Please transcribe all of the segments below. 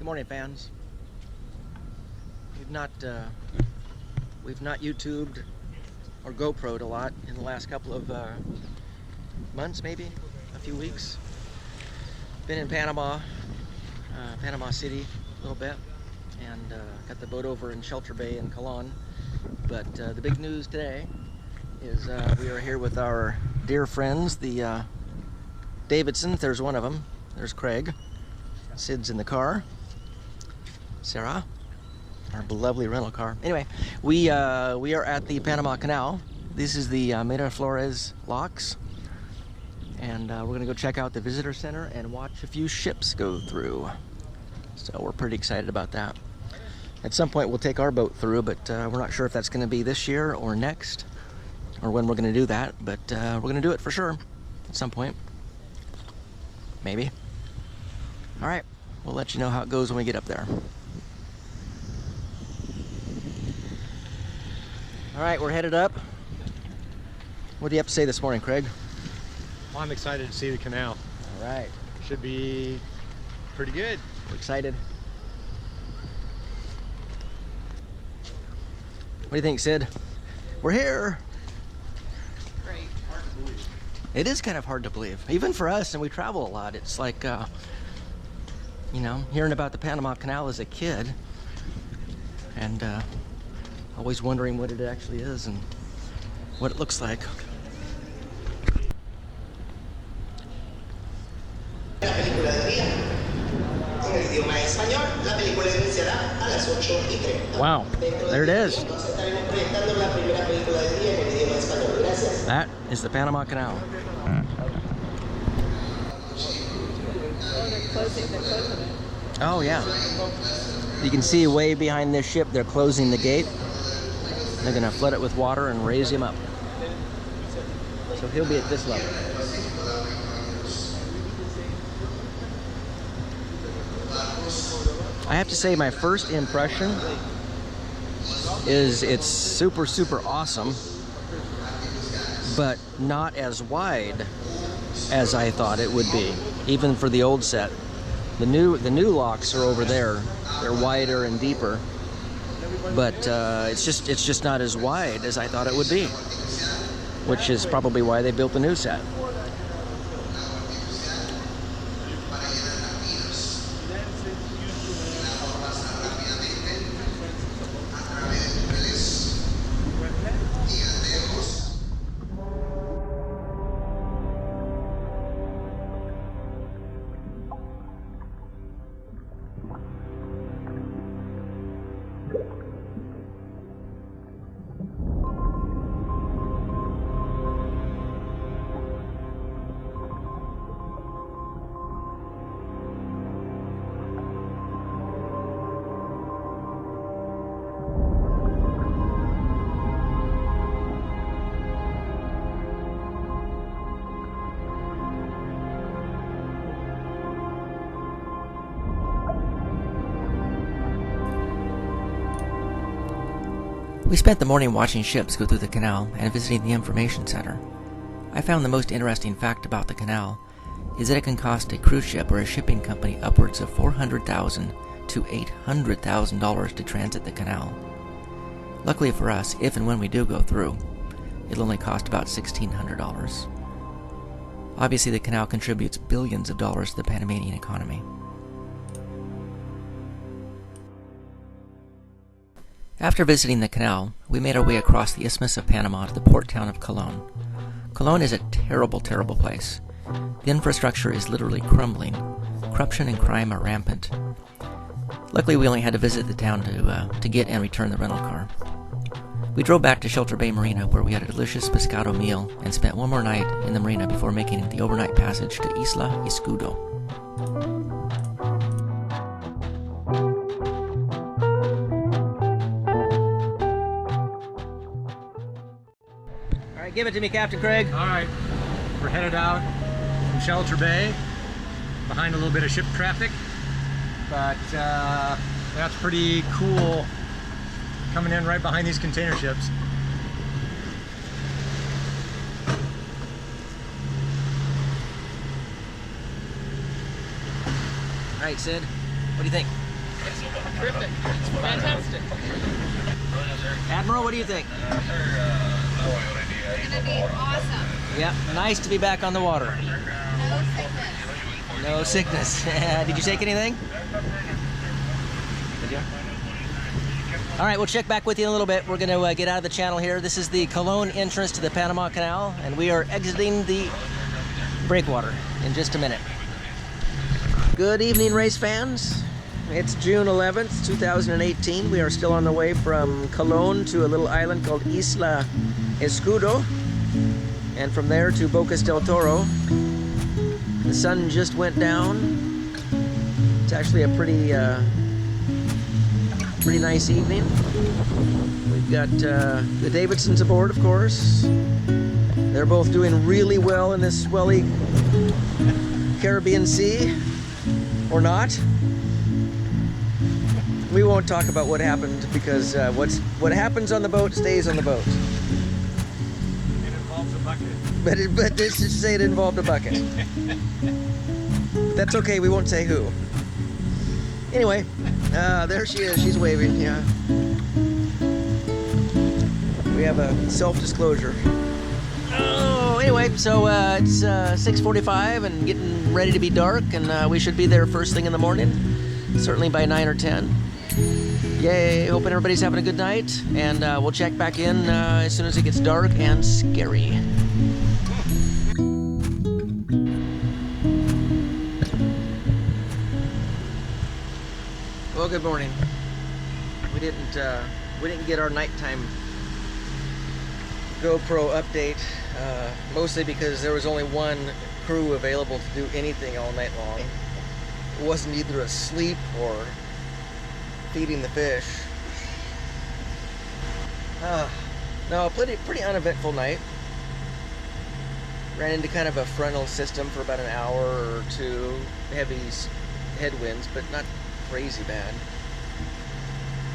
Good morning, fans. We've not YouTubed or GoPro'd a lot in the last couple of months, maybe a few weeks. Been in Panama City a little bit, and got the boat over in Shelter Bay in Colon. But the big news today is we are here with our dear friends, the Davidsons. There's one of them. There's Craig. Sid's in the car. Sarah, our lovely rental car. Anyway, we are at the Panama Canal. This is the Miraflores locks, and we're gonna go check out the visitor center and watch a few ships go through. So we're pretty excited about that. At some point we'll take our boat through, but we're not sure if that's gonna be this year or next, or when we're gonna do that, but we're gonna do it for sure at some point. Maybe. All right, we'll let you know how it goes when we get up there. All right, we're headed up. What do you have to say this morning, Craig? Well, I'm excited to see the canal. All right. Should be pretty good. We're excited. What do you think, Sid? We're here. Great. Hard to believe. It is kind of hard to believe, even for us, and we travel a lot. It's like, you know, hearing about the Panama Canal as a kid, and always wondering what it actually is and what it looks like. Wow, there it is. That is the Panama Canal. Oh yeah. You can see way behind this ship, they're closing the gate. They're gonna flood it with water and raise him up. So he'll be at this level. I have to say my first impression is it's super, super awesome, but not as wide as I thought it would be, even for the old set. The new locks are over there. They're wider and deeper, but it's just not as wide as I thought it would be, which is probably why they built the new set. We spent the morning watching ships go through the canal and visiting the information center. I found the most interesting fact about the canal is that it can cost a cruise ship or a shipping company upwards of $400,000 to $800,000 to transit the canal. Luckily for us, if and when we do go through, it'll only cost about $1,600. Obviously, the canal contributes billions of dollars to the Panamanian economy. After visiting the canal, we made our way across the Isthmus of Panama to the port town of Colon. Colon is a terrible, terrible place. The infrastructure is literally crumbling. Corruption and crime are rampant. Luckily, we only had to visit the town to get and return the rental car. We drove back to Shelter Bay Marina, where we had a delicious pescado meal and spent one more night in the marina before making the overnight passage to Isla Escudo. Give it to me, Captain Craig. All right, we're headed out from Shelter Bay, behind a little bit of ship traffic, but that's pretty cool coming in right behind these container ships. All right, Sid, what do you think? Terrific. It's fantastic. Admiral, what do you think? It's gonna be awesome. Yeah, nice to be back on the water. No sickness. No sickness. Did you take anything? Did you? All right, we'll check back with you in a little bit. We're going to get out of the channel here. This is the Cologne entrance to the Panama Canal, and we are exiting the breakwater in just a minute. Good evening, race fans. It's June 11th, 2018. We are still on the way from Cologne to a little island called Isla Escudo, and from there to Bocas del Toro. The sun just went down. It's actually a pretty nice evening. We've got the Davidsons aboard, of course. They're both doing really well in this swelly Caribbean Sea, or not. We won't talk about what happened because what happens on the boat stays on the boat. It involves a bucket. But let's just say it involved a bucket. That's okay, we won't say who. Anyway, there she is, she's waving, yeah. We have a self-disclosure. Oh, anyway, so it's 6:45 and getting ready to be dark, and we should be there first thing in the morning, certainly by 9 or 10. Yay, hoping everybody's having a good night, and we'll check back in as soon as it gets dark and scary. Well, good morning. We didn't get our nighttime GoPro update, mostly because there was only one crew available to do anything all night long. It wasn't either asleep or feeding the fish. No, pretty uneventful night. Ran into kind of a frontal system for about an hour or two. Heavy headwinds, but not crazy bad.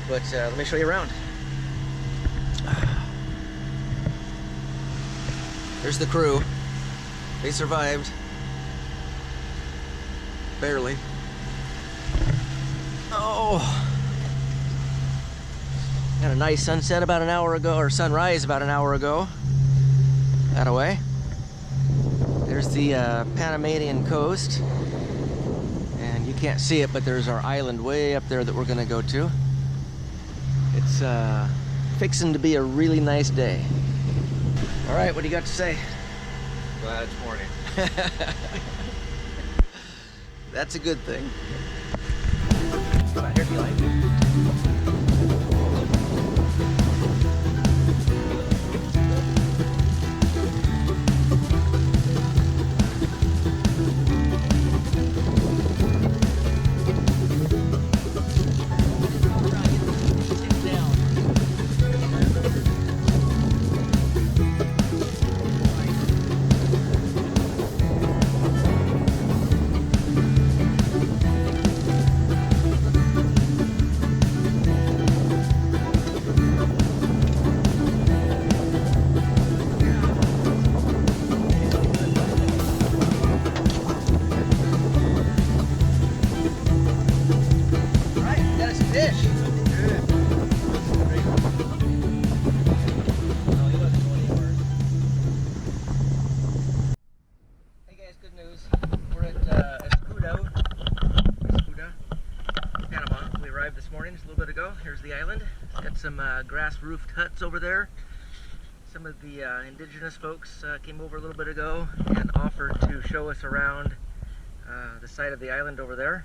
But let me show you around. There's the crew. They survived. Barely. Oh! Had a nice sunset about an hour ago, or sunrise about an hour ago. That away. There's the Panamanian coast. And you can't see it, but there's our island way up there that we're gonna go to. It's fixing to be a really nice day. All right, what do you got to say? Glad it's morning. That's a good thing. Come on, here's the light. Here's the island. It's got some grass-roofed huts over there. Some of the indigenous folks came over a little bit ago and offered to show us around the side of the island over there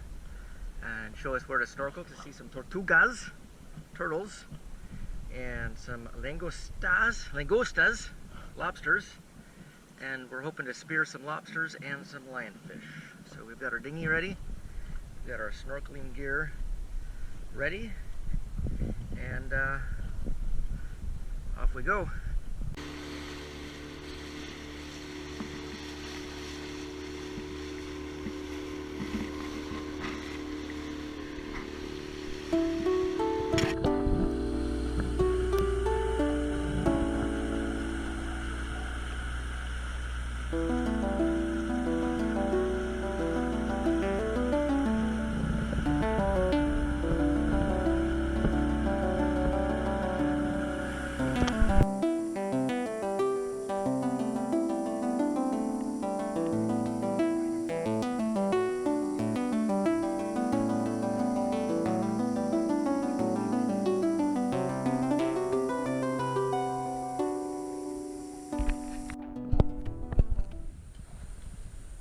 and show us where to snorkel to see some tortugas, turtles, and some langostas, lobsters. And we're hoping to spear some lobsters and some lionfish. So we've got our dinghy ready. We've got our snorkeling gear ready. And off we go.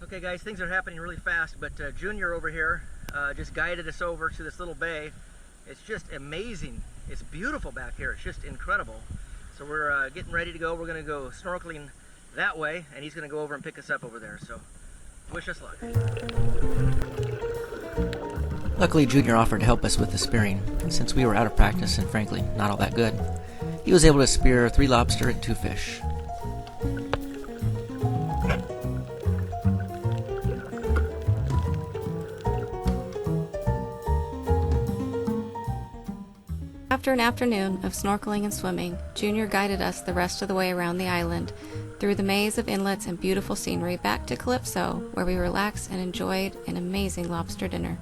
Okay guys, things are happening really fast, but Junior over here just guided us over to this little bay. It's just amazing. It's beautiful back here. It's just incredible. So we're getting ready to go. We're going to go snorkeling that way, and he's going to go over and pick us up over there. So wish us luck. Luckily, Junior offered to help us with the spearing, since we were out of practice and frankly not all that good. He was able to spear 3 lobster and 2 fish. After an afternoon of snorkeling and swimming, Junior guided us the rest of the way around the island, through the maze of inlets and beautiful scenery back to Calypso, where we relaxed and enjoyed an amazing lobster dinner.